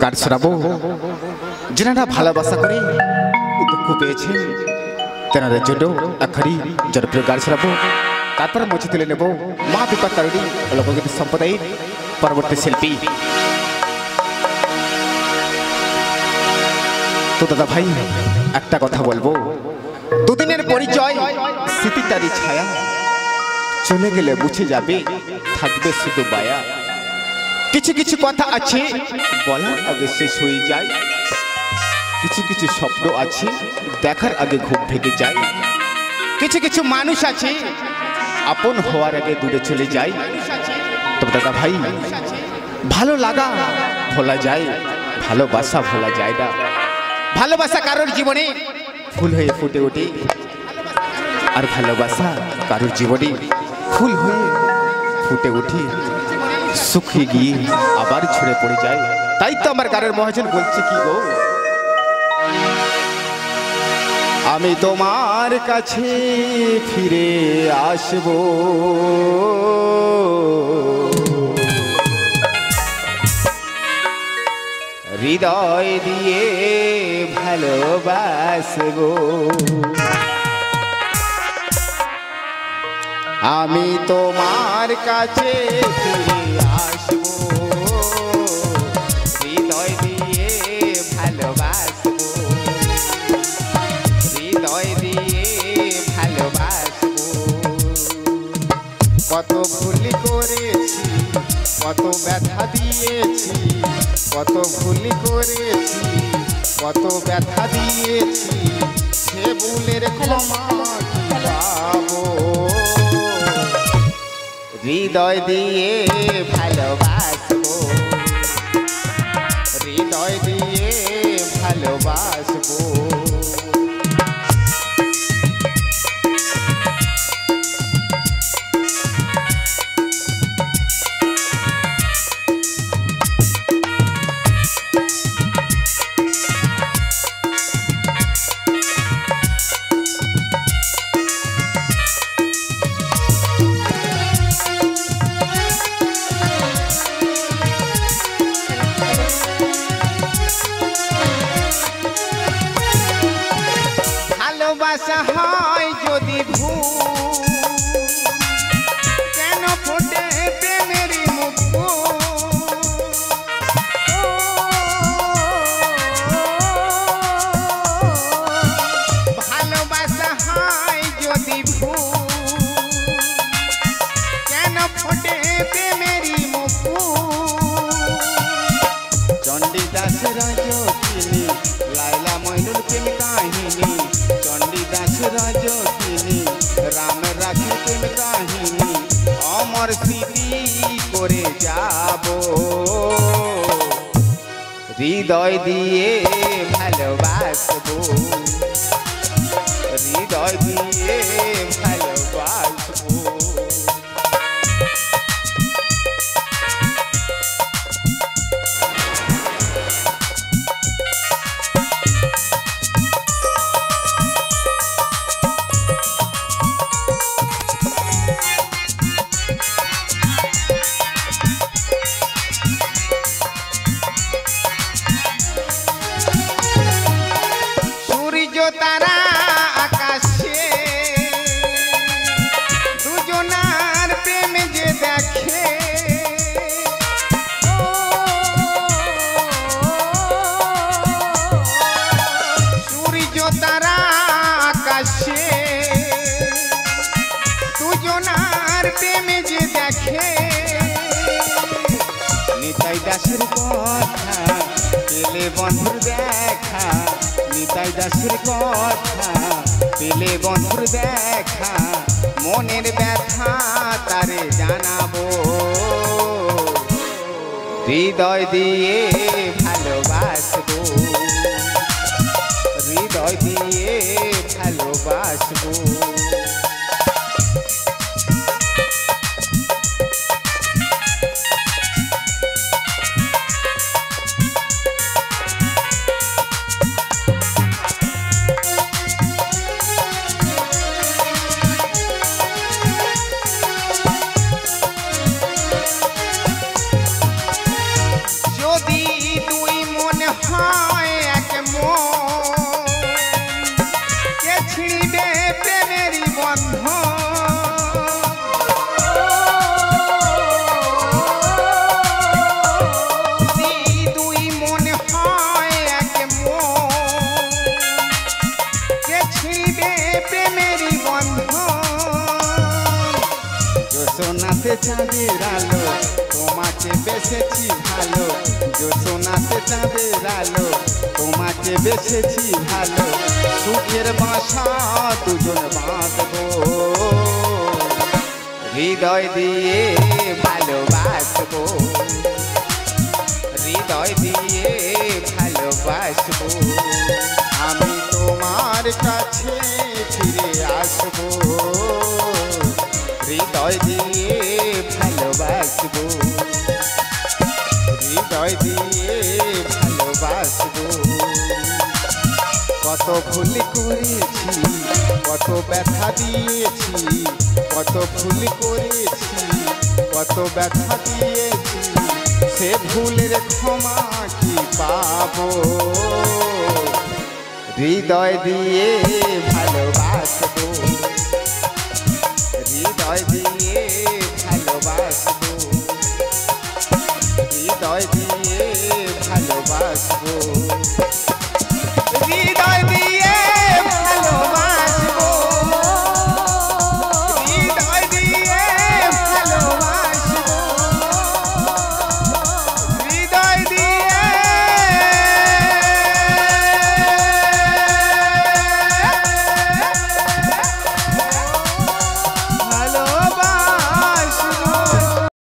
গান শোনাবো যারা ভালোবাসা করে দুঃখ পেয়েছেন তেনাদের জন্য আখারি জনপ্রিয় গান শোনাবো। তারপরে মঞ্চে তুলে নেব মা বিপদ তারিণী লোকগীত সম্প্রদায়ের পরবর্তী শিল্পী। তো দাদা ভাই একটা কথা বলবো, দুদিনের পরিচয় স্মৃতি তারি ছায়া, চলে গেলে মুছে যাবে থাকবে শুধু বায়া। কিছু কিছু কথা আছে বলার আগে শেষ হয়ে যায়, কিছু কিছু স্বপ্ন আছে দেখার আগে ঘুম ভেঙে যায়, কিছু কিছু মানুষ আছে আপন হওয়ার আগে দূরে চলে যায়। তবে দাদা ভাই ভালো লাগা ভোলা যায়, ভালোবাসা ভোলা যায় না। ভালোবাসা কারোর জীবনে ফুল হয়ে ফুটে ওঠে, আর ভালোবাসা কারোর জীবনে ফুল হয়ে ফুটে ওঠে শুকিয়ে গিয়ে আবার ঝরে পড়ে যায়। তাই তো আমার গানের মহাজন বলছে কি গো, আমি তোমার কাছে ফিরে আসব, হৃদয় দিয়ে ভালোবাসব। আমি তোমার কাছে ফিরে আসব, হৃদয় দিয়ে ভালোবাসব, হৃদয় দিয়ে ভালোবাসব। কত ভুল করেছি, কত ব্যথা দিয়েছি, কত ভুল করেছি, কত ব্যথা দিয়েছি, সে ভুলের ক্ষমা পাবো, হৃদয় দিয়ে ভালোবাসবো, হৃদয় দিয়ে ভালোবাসবো। ভালোবাসা হয় যদি ভুল, কেন ফোটে প্রেমের মুখ? ভালোবাসা হয় যদি ভুল, কেন ফোটে প্রেমের মুখ? চণ্ডীদাস রজকিনী, লাইলা মইনুল প্রেম কাহিনী, চণ্ডীদাস রজকিনী, রাম রাখি প্রেম কাহিনী, অমর স্মৃতি করে যাব, হৃদয় দিয়ে ভালোবাসবো, হৃদয় দিয়ে ভালোবাসবো। তারা আকাশে দুজনার প্রেম যে দেখে, সূর্য তারা আকাশে দুজনার প্রেম যে দেখে। নিতাই দাসের কথা পেলে বন্ধুর দেখা, নিতাই দাসের কথা পেলে বন্ধুর দেখা, মনের ব্যথা তারে জানাবো, হৃদয় দিয়ে ভালোবাসবো, হৃদয় দিয়ে ভালোবাসবো। যদি জোছনাতে চাঁদের আলো তোমাকে বেসেছি ভালো জোছনাতে চাঁদের আলো তোমাকে বেসেছি ভালো সুখের বাসা দুজন বাঁধবো হৃদয় দিয়ে ভালোবাসবো হৃদয় দিয়ে ভালোবাসবো আমি তোমার কাছে ফিরে আসবো হৃদয় দিয়ে ভালোবাসবো হৃদয় দিয়ে ভালোবাসবো কত ভুল করেছি কত ব্যথা দিয়েছি কত ভুল করেছি কত ব্যথা দিয়েছি সে ভুলের ক্ষমা কি পাবো হৃদয় দিয়ে ভালোবাসবো হৃদয় দিয়ে ভালোবাসবো হৃদয় দিয়ে